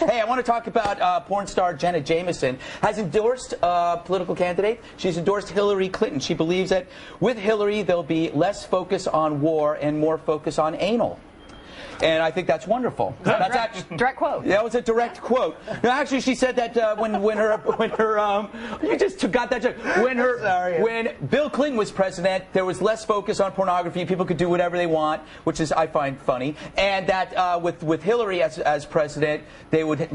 Hey, I want to talk about porn star Jenna Jameson has endorsed a political candidate. She's endorsed Hillary Clinton. She believes that with Hillary, there'll be less focus on war and more focus on anal. And I think that's wonderful. That's actually direct quote. That was a direct quote. No, actually, she said that when you just got that joke. When Bill Clinton was president, there was less focus on pornography. People could do whatever they want, which is I find funny. And that with Hillary as president, they would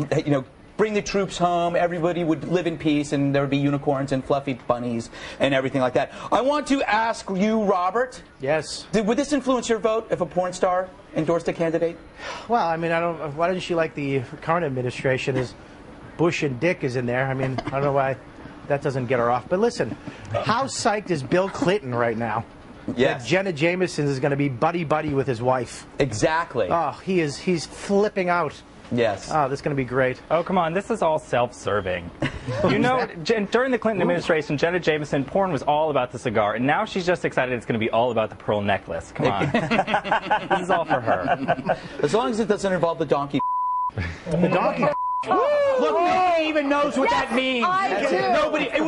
bring the troops home, everybody would live in peace, and there would be unicorns and fluffy bunnies and everything like that. I want to ask you, Robert. Yes. Would this influence your vote if a porn star endorsed a candidate? Well, I mean, why doesn't she like the current administration as Bush and Dick is in there? I mean, I don't know why that doesn't get her off. But listen, how psyched is Bill Clinton right now? Yes. That Jenna Jameson is going to be buddy-buddy with his wife. Exactly. Oh, he's flipping out. Yes. Oh, this is going to be great. Oh, come on. This is all self-serving. You know, during the Clinton administration, Jenna Jameson, porn was all about the cigar, and now she's just excited it's going to be all about the pearl necklace. Come on. This is all for her. As long as it doesn't involve the donkey. The donkey. Look, nobody even knows what that means. I do. Nobody. It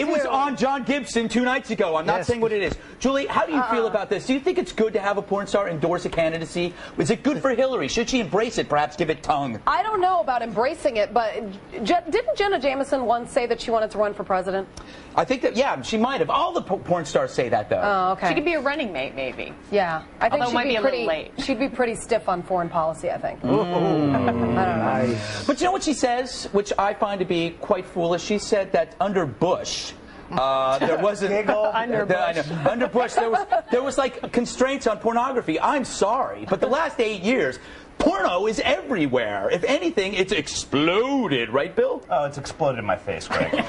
was on John Gibson 2 nights ago. I'm not saying what it is. Julie, how do you feel about this? Do you think it's good to have a porn star endorse a candidacy? Is it good for Hillary? Should she embrace it? Perhaps give it tongue. I don't know about embracing it, but didn't Jenna Jameson once say that she wanted to run for president? I think that, yeah, she might have. All the porn stars say that, though. Oh, okay. She could be a running mate, maybe. Yeah, I think Although it might be a little late. She'd be pretty stiff on foreign policy, I think. Ooh. I don't know. But you know what she says, which I find to be quite foolish? She said that under Bush, there wasn't under Bush. there was like constraints on pornography. I'm sorry, but the last 8 years, porno is everywhere. If anything, it's exploded, right, Bill? Oh, it's exploded in my face, Greg. But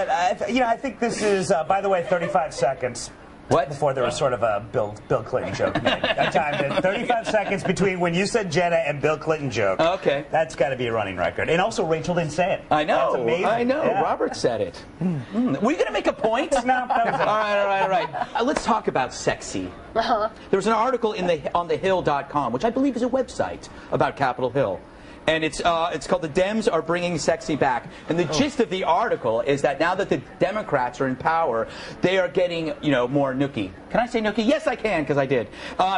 I think this is, by the way, 35 seconds. What? Before there was sort of a Bill Clinton joke made. I timed it. 35 seconds between when you said Jenna and Bill Clinton joke. Okay. That's got to be a running record. And also, Rachel didn't say it. I know. That's amazing. I know. Yeah. Robert said it. Were you going to make a point? No, that was it. All right. Let's talk about sexy. There was an article on thehill.com, which I believe is a website about Capitol Hill. And it's called "The Dems Are Bringing Sexy Back." And the gist of the article is that now that the Democrats are in power, they are getting, more nookie. Can I say nookie? Yes, I can, because I did.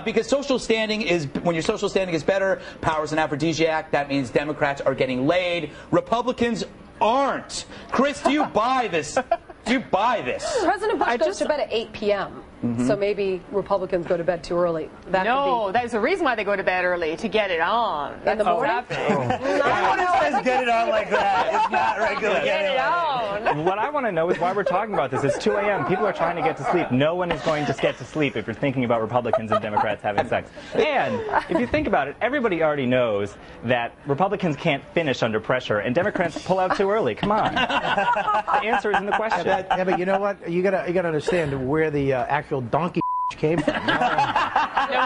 Because social standing is, when your social standing is better, power is an aphrodisiac. That means Democrats are getting laid. Republicans aren't. Chris, do you buy this? Do you buy this? President Bush goes to bed at 8 p.m. So maybe Republicans go to bed too early. No, there's a reason why they go to bed early, to get it on. In the morning? Anyone who says get it on like that is not regular. Get it on. What I want to know is why we're talking about this. It's 2 a.m. People are trying to get to sleep. No one is going to get to sleep if you're thinking about Republicans and Democrats having sex. And if you think about it, everybody already knows that Republicans can't finish under pressure and Democrats pull out too early. Come on. The answer is in the question. Yeah, but you know what? You gotta understand where the actual donkey came from. No,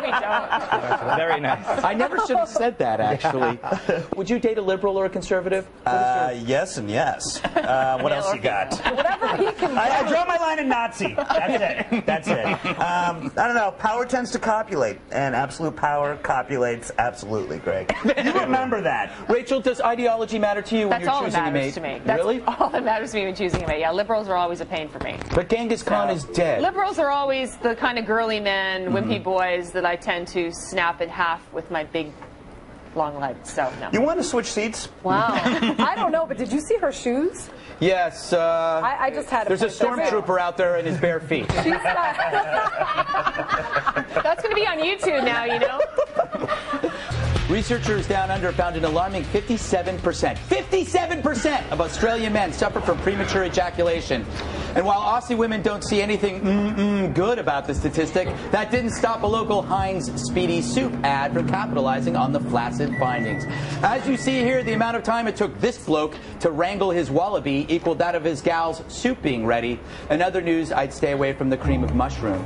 we don't. Very nice. I never should have said that, actually. Would you date a liberal or a conservative? Yes and yes. What else you got? Whatever he can do. I draw my line in Nazi. That's it. I don't know. Power tends to copulate, and absolute power copulates absolutely, Greg. You remember that. Rachel, does ideology matter to you when you're choosing a mate? That's all that matters to me. That's Really? all that matters to me when choosing a mate. Yeah, liberals are always a pain for me. But Genghis Khan is dead. Liberals are always the kind of girly men, wimpy boys that I tend to snap in half with my big, long legs. So, no. You want to switch seats? Wow. I don't know, but did you see her shoes? Yes. I just had There's a stormtrooper out there in his bare feet. That's going to be on YouTube now, you know. Researchers down under found an alarming 57% of Australian men suffer from premature ejaculation. And while Aussie women don't see anything good about the statistic, that didn't stop a local Heinz Speedy Soup ad from capitalizing on the flaccid findings. As you see here, the amount of time it took this bloke to wrangle his wallaby equaled that of his gal's soup being ready. In other news, I'd stay away from the cream of mushroom.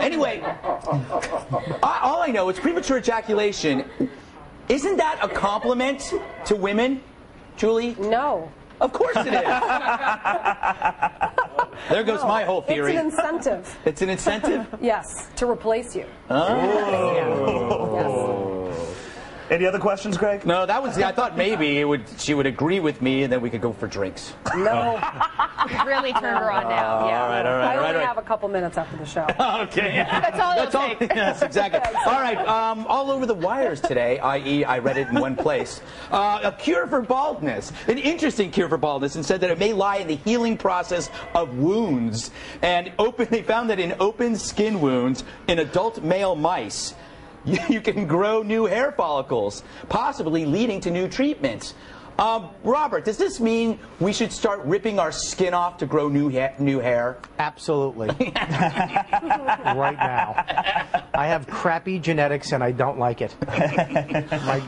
Anyway, all I know is premature ejaculation. Isn't that a compliment to women, Julie? No. Of course it is. There goes my whole theory. It's an incentive. It's an incentive? Yes, to replace you. Oh. Yes. Any other questions, Greg? No, that was. I thought maybe she would agree with me, and then we could go for drinks. No. Really turned her on now. Yeah. All right. I only have a couple minutes after the show. Okay. That's all it'll take. Yes, exactly. All right. All over the wires today, i.e., I read it in one place. A cure for baldness. An interesting cure for baldness, and said that it may lie in the healing process of wounds. And they found that in open skin wounds in adult male mice, you can grow new hair follicles, possibly leading to new treatments. Robert, does this mean we should start ripping our skin off to grow new hair? Absolutely. Right now. I have crappy genetics and I don't like it.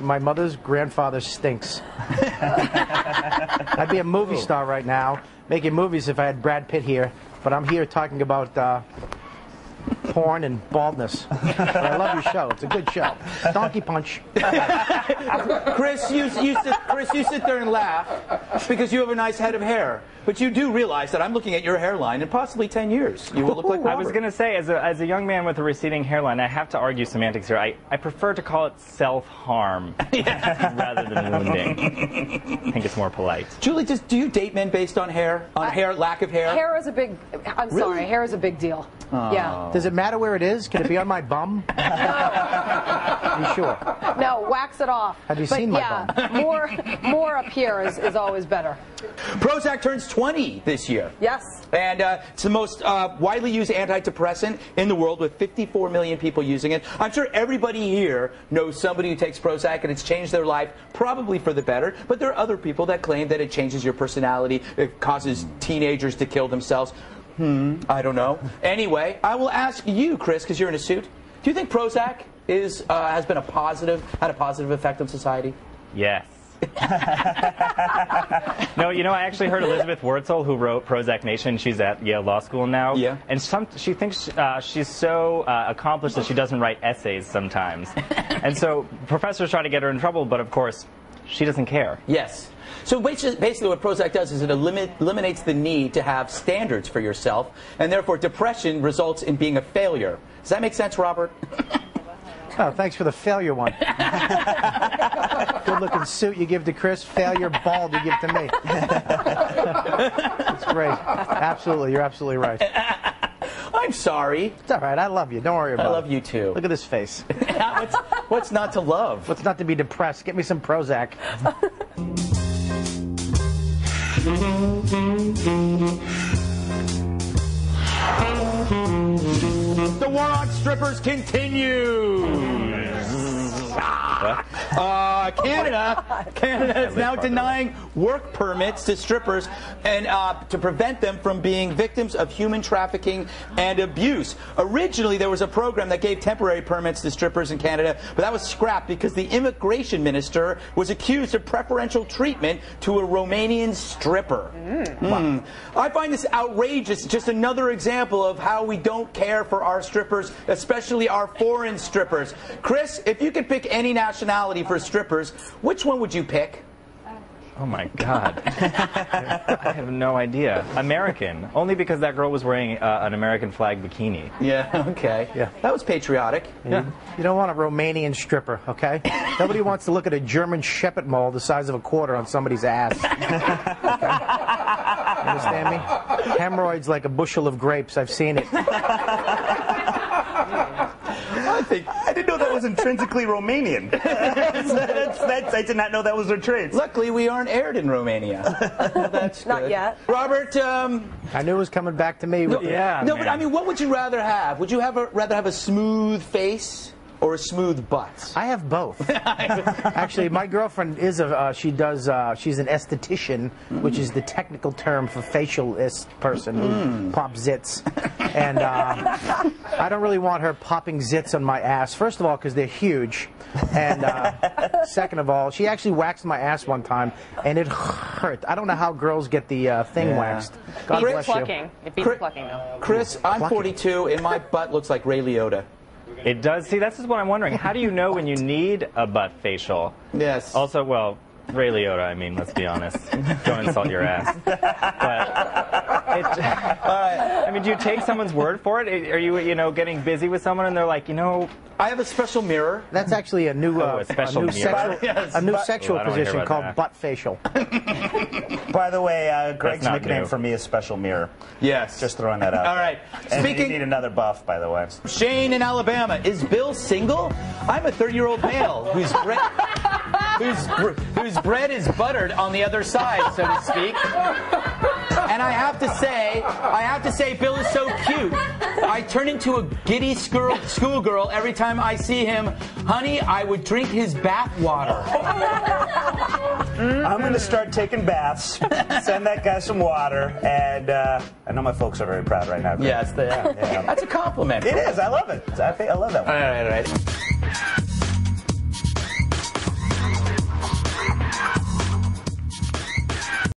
My mother's grandfather stinks. I'd be a movie star right now, making movies if I had Brad Pitt here, but I'm here talking about porn and baldness. But I love your show. It's a good show. Donkey Punch. Chris, you sit there and laugh because you have a nice head of hair. But you do realize that I'm looking at your hairline in possibly 10 years. You will look like Robert. I was going to say, as a young man with a receding hairline, I have to argue semantics here. I prefer to call it self-harm rather than wounding. I think it's more polite. Julie, do you date men based on hair? On lack of hair? Hair is a big, sorry, hair is a big deal. Yeah. Does it matter where it is? Can it be on my bum? No. Are you sure? No, wax it off. Have you seen my bum? More up here is always better. Prozac turns 20 this year. Yes. And it's the most widely used antidepressant in the world, with 54 million people using it. I'm sure everybody here knows somebody who takes Prozac and it's changed their life, probably for the better. But there are other people that claim that it changes your personality, it causes teenagers to kill themselves. I don't know. Anyway, I will ask you, Chris, because you're in a suit. Do you think Prozac has been had a positive effect on society? Yes. No, I actually heard Elizabeth Wurtzel, who wrote Prozac Nation. She's at Yale Law School now. Yeah. And she thinks she's so accomplished that she doesn't write essays sometimes. And so professors try to get her in trouble, but of course, she doesn't care. Yes. So basically what Prozac does is it eliminates the need to have standards for yourself, and therefore depression results in being a failure. Does that make sense, Robert? Oh, thanks for the failure one. Good-looking suit you give to Chris, failure bald you give to me. It's great. Absolutely, you're absolutely right. I'm sorry. It's all right, I love you. Don't worry about it. I love you too. Look at this face. What's not to love? What's not to be depressed? Get me some Prozac. The war on strippers continues. Canada is now denying work permits to strippers and to prevent them from being victims of human trafficking and abuse. Originally, there was a program that gave temporary permits to strippers in Canada, but that was scrapped because the immigration minister was accused of preferential treatment to a Romanian stripper. I find this outrageous. Just another example of how we don't care for our strippers, especially our foreign strippers. Chris, if you could pick any nationality for strippers, which one would you pick? Oh my God. I have no idea. American. Only because that girl was wearing an American flag bikini. Yeah, okay. Yeah. That was patriotic. Yeah. You don't want a Romanian stripper, okay? Nobody wants to look at a German shepherd mole the size of a quarter on somebody's ass. Okay? You understand me? Hemorrhoids like a bushel of grapes. I've seen it. I didn't know that was intrinsically Romanian. I did not know that was their traits. Luckily, we aren't aired in Romania. Well, that's Not good. yet. Robert, I knew it was coming back to me. no, Yeah, but I mean, what would you rather have? Would you rather have a smooth face or a smooth butt? I have both. Actually, my girlfriend is she's an esthetician, which is the technical term for facialist person who pops zits. And I don't really want her popping zits on my ass. First of all, because they're huge. And second of all, she actually waxed my ass one time, and it hurt. I don't know how girls get the thing waxed. God bless you. It beats plucking, though. Chris, I'm 42, and my butt looks like Ray Liotta. It does. See, that's just what I'm wondering. How do you know when you need a butt facial? Yes. Also, well, Ray Liotta, I mean, let's be honest. Don't insult your ass. But I mean, do you take someone's word for it? Are you, getting busy with someone and they're like, I have a special mirror. That's actually a new, a special mirror. sexual position called butt facial. By the way, Greg's not nickname new. for me is Special Mirror. Yes. Just throwing that out. All right. And you need another buff, by the way. Shane in Alabama. Is Bill single? I'm a 30-year-old male whose bread is buttered on the other side, so to speak. And I have to say, Bill is so cute. I turn into a giddy schoolgirl every time I see him. Honey, I would drink his bath water. I'm going to start taking baths, send that guy some water, and I know my folks are very proud right now. Yes, they are. Yeah. That's a compliment. It is. I love it. I love that one. All right.